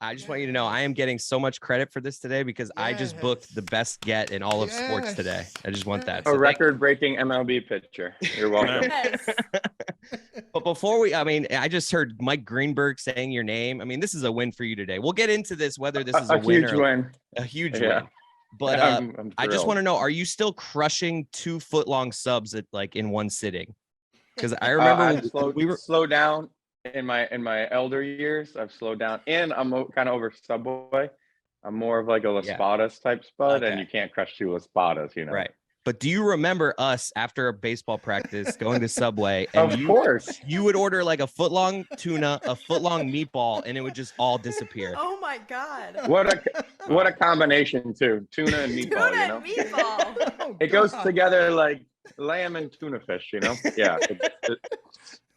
I just want you to know I am getting so much credit for this today because I just booked the best get in all of sports today. I just want that. A record-breaking MLB pitcher. You're welcome. But before we, I just heard Mike Greenberg saying your name. I mean, this is a win for you today. We'll get into this, whether this is a win huge or win. A huge win. But I'm I just want to know, are you still crushing 2-foot-long subs at in one sitting? Because I remember we were slowed down in my elder years. I've slowed down, and I'm kind of over Subway. I'm more of like a Las Espadas type spud, and you can't crush 2 Las Espadas, Right. But do you remember us after a baseball practice going to Subway? And of course. You would order like a foot-long tuna, a foot-long meatball, and it would just all disappear. Oh my God. What a combination too. Tuna and meatball, Tuna and meatball. It goes together like lamb and tuna fish, Yeah.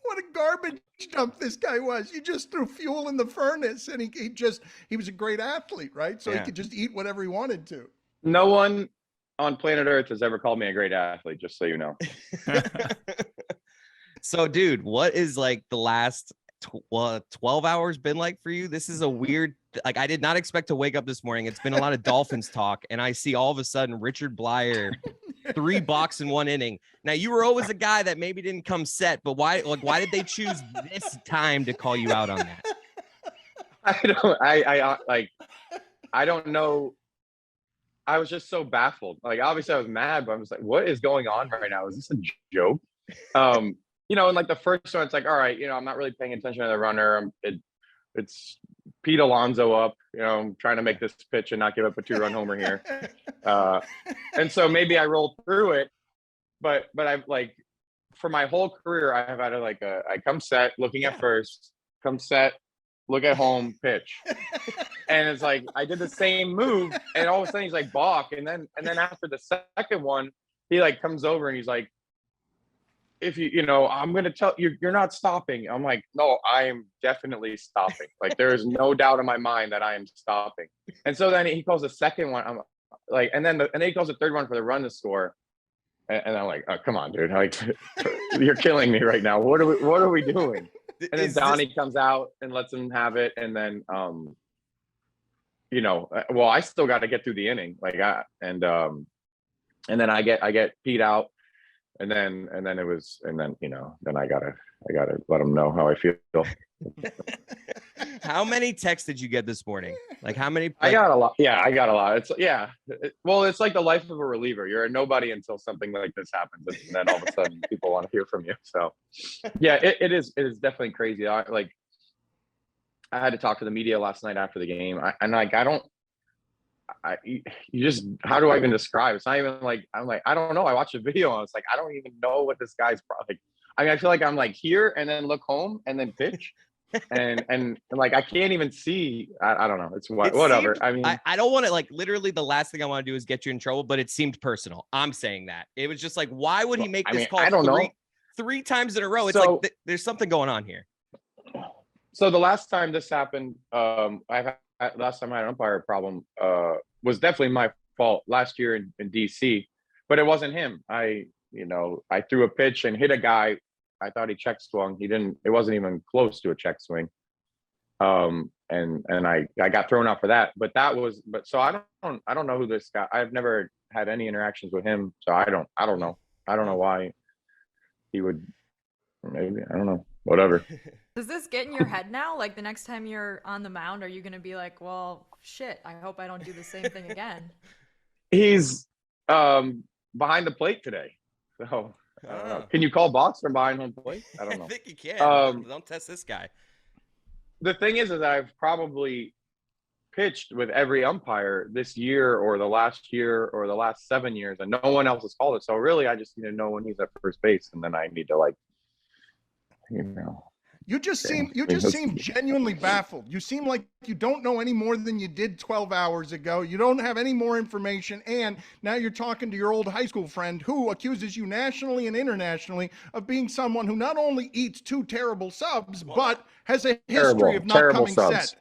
What a garbage dump this guy was. You just threw fuel in the furnace, and he was a great athlete, right? So he could just eat whatever he wanted to. No one on planet Earth has ever called me a great athlete, just so you know. So, dude, what is the last 12 hours been like for you? This is a weird, I did not expect to wake up this morning. It's been a lot of Dolphins talk, and I see all of a sudden Richard Bleier, 3 balks in 1 inning. Now, you were always a guy that maybe didn't come set, but why did they choose this time to call you out on that? I don't know. I was just so baffled. Obviously I was mad, but I was like, what is going on right now? Is this a joke? And the first one, it's all right, I'm not really paying attention to the runner. It's Pete Alonso up, I'm trying to make this pitch and not give up a 2-run homer here. And so maybe I rolled through it, but I've for my whole career, I have had I come set, looking at first, come set, look at home, pitch. And it's I did the same move, and all of a sudden he's balk. And then after the second one, he comes over and he's if I'm going to tell you, you're not stopping. I'm no, I am definitely stopping. There is no doubt in my mind that I am stopping. And so then he calls the second one. I'm and then he calls the third one for the run to score. And I'm oh, come on, dude. You're killing me right now. What are we doing? And then Donnie comes out and lets him have it. And then, I still got to get through the inning, and then I get Pete out, and then I gotta let him know how I feel. How many texts did you get this morning? How many? I got a lot. Yeah, I got a lot. It's it's like the life of a reliever. You're a nobody until something like this happens, and then all of a sudden people want to hear from you. So, yeah, it is definitely crazy. I had to talk to the media last night after the game. How do I even describe? It's not even I don't know. I watched a video and it's I don't even know what this guy's probably. I feel like I'm here and then look home and then pitch. and I can't even see. I don't know. It's whatever. I don't want to literally the last thing I want to do is get you in trouble, but it seemed personal. I'm saying that it was just why would he make this call? I don't know. 3 times in a row. It's there's something going on here. So the last time this happened, last time I had an umpire problem was definitely my fault last year in DC, but it wasn't him. I threw a pitch and hit a guy. I thought he check swung. He didn't. It wasn't even close to a check swing. And I got thrown out for that. But so I don't know who this guy. I've never had any interactions with him, so I don't know. I don't know why he would. Maybe I don't know. Whatever. Does this get in your head now? The next time you're on the mound, are you going to be well, shit, I hope I don't do the same thing again? He's behind the plate today. So I don't know. Can you call balks from behind home plate? I don't know. I think you can. Don't test this guy. The thing is I've probably pitched with every umpire this year or the last year or the last 7 years, and no one else has called it. So really, I just need to know when he's at first base, and then I need to You just seem genuinely baffled. You seem like you don't know any more than you did 12 hours ago. You don't have any more information. And now you're talking to your old high school friend who accuses you nationally and internationally of being someone who not only eats 2 terrible subs, but has a history of not coming set.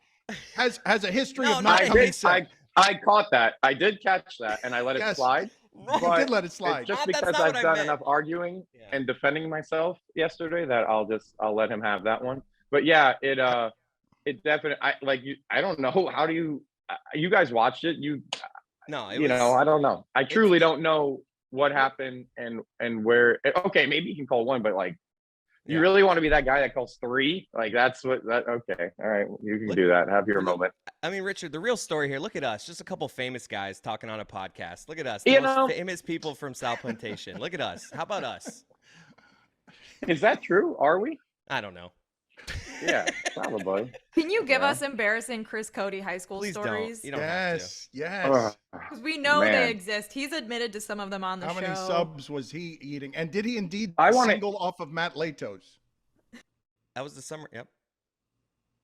Has a history of not coming set. I caught that. I did catch that, and I let it slide. You did let it slide. Just because I've done enough arguing and defending myself yesterday that I'll let him have that one. But yeah, it definitely. I don't know. How do you guys watched it? No, it You was, know, I don't know. I truly don't know what happened and where. Okay, maybe you can call one, but like, you yeah. really want to be that guy that calls three? Like, that's what that. Okay, all right, you can do that. Have your moment. I mean, Richard, the real story here. Look at us, just a couple famous guys talking on a podcast. Look at us, the You most know, famous people from South Plantation. Look at us. How about us? is that true? Are we? I don't know. Yeah, probably. Can you give Yeah. us embarrassing Chris Cote high school Please stories? don't. You don't have to. Yes. Because we know Man. they exist. He's admitted to some of them on the How show. many subs was he eating? And did he indeed I wanna- single off of Matt Latos? That was the summer. Yep.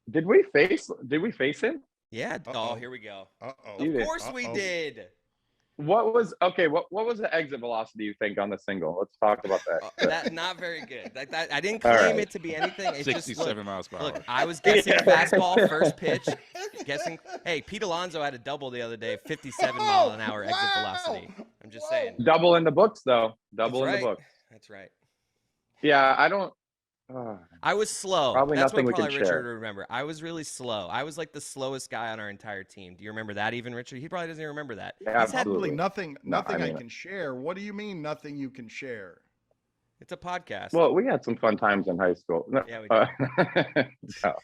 Did we face him? Yeah. Uh-oh. Oh, here we go. Uh-oh. You Of did. course we did. What was the exit velocity you think on the single? Let's talk about that. That not very good. That I didn't All claim right. it to be anything. It's 67 just, miles per look, hour. I was guessing Yeah. fastball first pitch. Guessing. Hey, Pete Alonso had a double the other day, 57-mile-an-hour exit velocity. I'm just saying. Double in the books, though. Double That's in right. the books. That's right. Yeah, I don't. I was slow. Probably That's nothing what we can probably Richard share. would remember. I was really slow. I was like the slowest guy on our entire team. Do you remember that even, Richard? He probably doesn't even remember that. Absolutely Absolutely. nothing. No, Nothing I I mean- can share. What do you mean nothing you can share? It's a podcast. Well, we had some fun times in high school. No, Yeah, we no.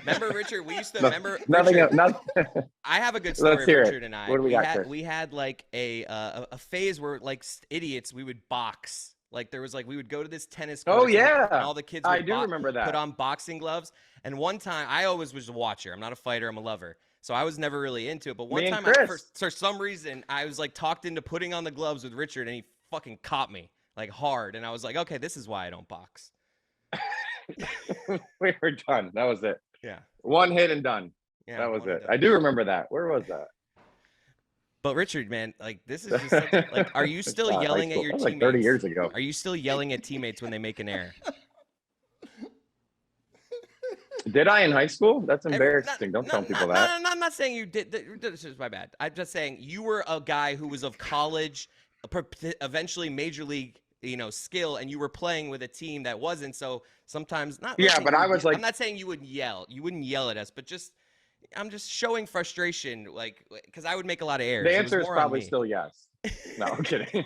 remember, Richard? We used to No, remember. nothing. Richard, Nothing. I have a good story Let's of hear it. Richard and I. What do we got, had Chris? we had like a phase where like idiots we would box. Like there was like we would go to this tennis court. Oh, yeah. And all the kids would I do remember that. put on boxing gloves. And one time, I always was a watcher. I'm not a fighter. I'm a lover. So I was never really into it. But one Me and time, Chris. for some reason, I was like talked into putting on the gloves with Richard, and he fucking caught me like hard. And I was like, okay, this is why I don't box. We were done. That was it. Yeah. One hit and done. Yeah. That was one it. and done. I do remember that. Where was that? But Richard, man, like this is just such, like, are you still God, yelling high at school. your That was teammates? like 30 years ago. Are you still yelling at teammates when they make an error? Did I in high school? That's Every- embarrassing. Don't tell people that. No, I'm not saying you did. This is my bad. I'm just saying you were a guy who was of college, eventually major league, skill, and you were playing with a team that wasn't. So sometimes not. Yeah, saying but you I would was yell- like- I'm not saying you would yell. You wouldn't yell at us, but just. I'm just showing frustration, like, because I would make a lot of errors. The It was answer is more on probably me. still yes. No, I'm kidding.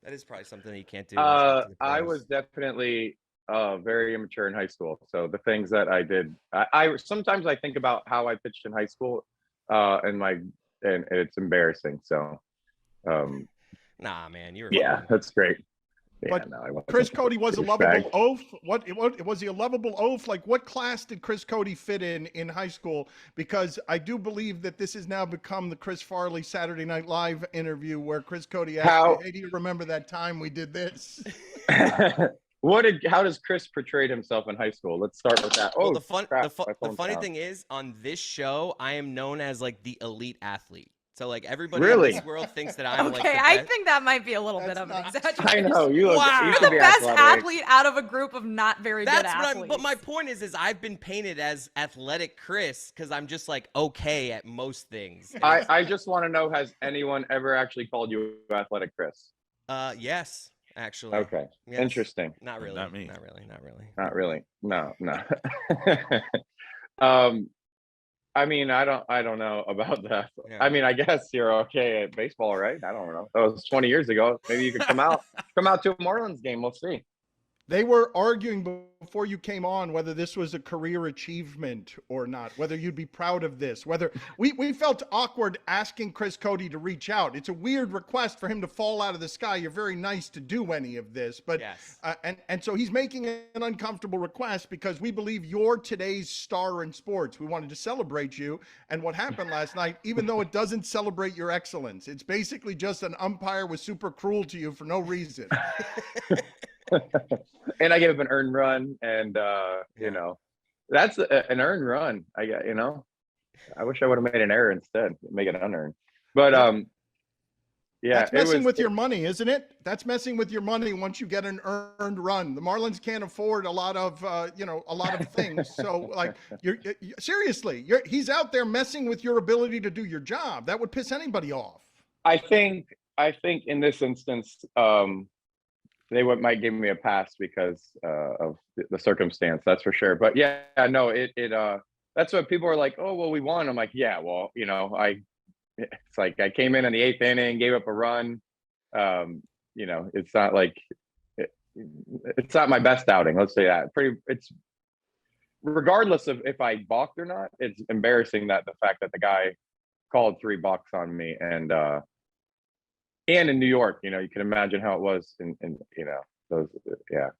That is probably something that you can't do. I was definitely very immature in high school. So the things that I did, I sometimes I think about how I pitched in high school, and it's embarrassing. So, Nah, man, you're yeah, that's great. Yeah, But no, I wasn't Chris Cote was a douchebag. lovable oaf. What was he a lovable oaf? Like what class did Chris Cote fit in high school? Because I do believe that this has now become the Chris Farley Saturday Night Live interview where Chris Cote asked me, hey, do you remember that time we did this? How does Chris portray himself in high school? Let's start with that. Well, Oh, the crap, my the phone's funny down. thing is, on this show, I am known as like the elite athlete. So like everybody Really? in this world thinks that I'm like Okay, the I best. think that might be a little bit That's of an not- exaggeration. I know you look. Wow. You You're should the be best athletic. athlete out of a group of not very good That's what athletes. but my point is I've been painted as athletic Chris because I'm just like okay at most things. I just want to know, has anyone ever actually called you athletic Chris? Yes, actually. Okay, Yes. interesting. Not really. Not me. Not really. Not really. Not really. No. I mean, I don't know about that. Yeah. I mean, I guess you're okay at baseball, right? I don't know. That was 20 years ago. Maybe you could come out to a Marlins game. We'll see. They were arguing before you came on whether this was a career achievement or not, whether you'd be proud of this, whether we felt awkward asking Chris Cote to reach out. It's a weird request for him to fall out of the sky. You're very nice to do any of this, but Yes. and so he's making an uncomfortable request because we believe you're today's star in sports. We wanted to celebrate you and what happened last night, even though it doesn't celebrate your excellence. It's basically just an umpire was super cruel to you for no reason. And I gave up an earned run, and that's an earned run. I wish I would have made an error instead, make it unearned. But yeah, that's messing with your money, isn't it? That's messing with your money once you get an earned run. The Marlins can't afford a lot of things. So like seriously, he's out there messing with your ability to do your job. That would piss anybody off. I think in this instance, might give me a pass because of the circumstance. That's for sure. But yeah, no, that's what people are like. Oh, well, we won. I'm like, yeah, well, it's like I came in the 8th inning, gave up a run. It's not like it's not my best outing. Let's say that. It's regardless of if I balked or not. It's embarrassing that the fact that the guy called 3 balks on me, and in New York, you can imagine how it was in those. Yeah,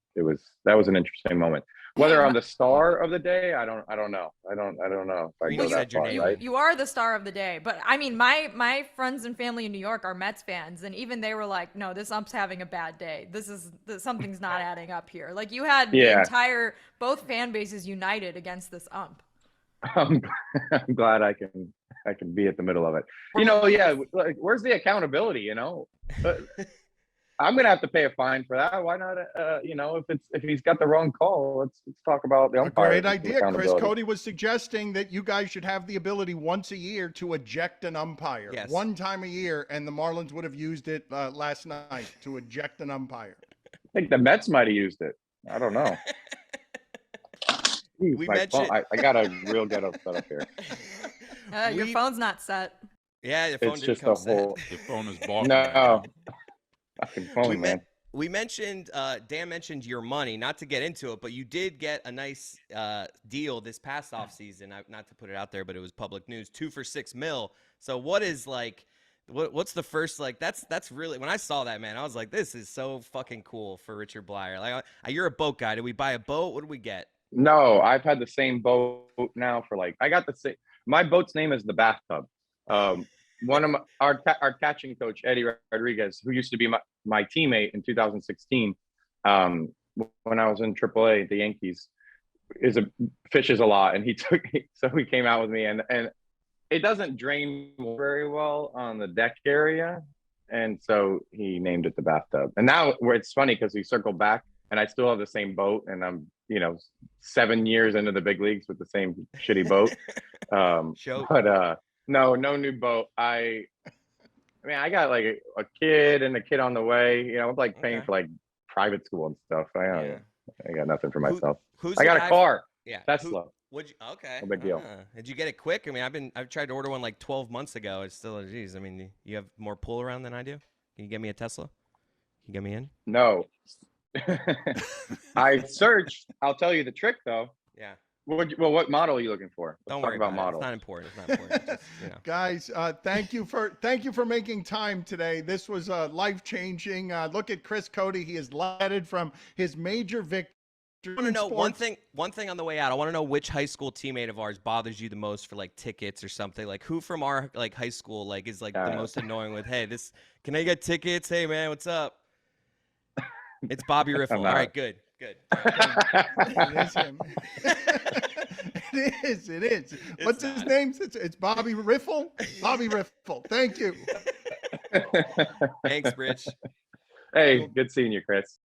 that was an interesting moment. Whether I'm the star of the day, I don't know. I don't know if I go that far, right? You are the star of the day, but I mean, my friends and family in New York are Mets fans, and even they were like, "No, this ump's having a bad day. Something's not adding up here." Like you had both fan bases united against this ump. I'm glad I can be at the middle of it. Like, where's the accountability? I'm gonna have to pay a fine for that. Why not? If he's got the wrong call, let's talk about the umpire. A great idea. Chris Cote was suggesting that you guys should have the ability once a year to eject an umpire. Yes. One time a year, and the Marlins would have used it last night to eject an umpire. I think the Mets might have used it. I don't know. We mentioned. I got a real ghetto set up here. Your phone's not set. Yeah, your phone It's didn't just come a whole. The phone is balking. No. Fucking phone, man. We mentioned Dan mentioned your money, not to get into it, but you did get a nice deal this past offseason. Not to put it out there, but it was public news. 2 for $6 million. So what is what's the first that's really, when I saw that, man, I was like, this is so fucking cool for Richard Bleier. Like, you're a boat guy. Did we buy a boat? What did we get? No, I've had the same boat now for I got the same. My boat's name is the Bathtub. One of our catching coach, Eddie Rodriguez, who used to be my teammate in 2016, when I was in AAA at the Yankees, fishes a lot, and so he came out with me, and it doesn't drain very well on the deck area, and so he named it the Bathtub. And now it's funny because we circled back, and I still have the same boat, and I'm 7 years into the big leagues with the same shitty boat. But no new boat. I I got a kid and a kid on the way. I'm paying for private school and stuff. I got nothing for myself. I got a car. Yeah, Tesla. Okay. No big deal. Did you get it quick? I've tried to order one 12 months ago. It's still, geez. You have more pull around than I do. Can you get me a Tesla? Can you get me in? No. I searched. I'll tell you the trick though. Yeah. What model are you looking for? Don't worry about models. It's not important. Just, Guys, thank you for making time today. This was life-changing. Look at Chris Cote. He is lighted from his major victory. I want to know one thing on the way out. I want to know which high school teammate of ours bothers you the most for tickets or something. Who from our high school is the most annoying with, hey, can I get tickets? Hey man, what's up? It's Bobby Riffle. All right, good. It is him. It is. What's his name? It's Bobby Riffle. Bobby Riffle. Thank you. Thanks, Rich. Hey, good seeing you, Chris.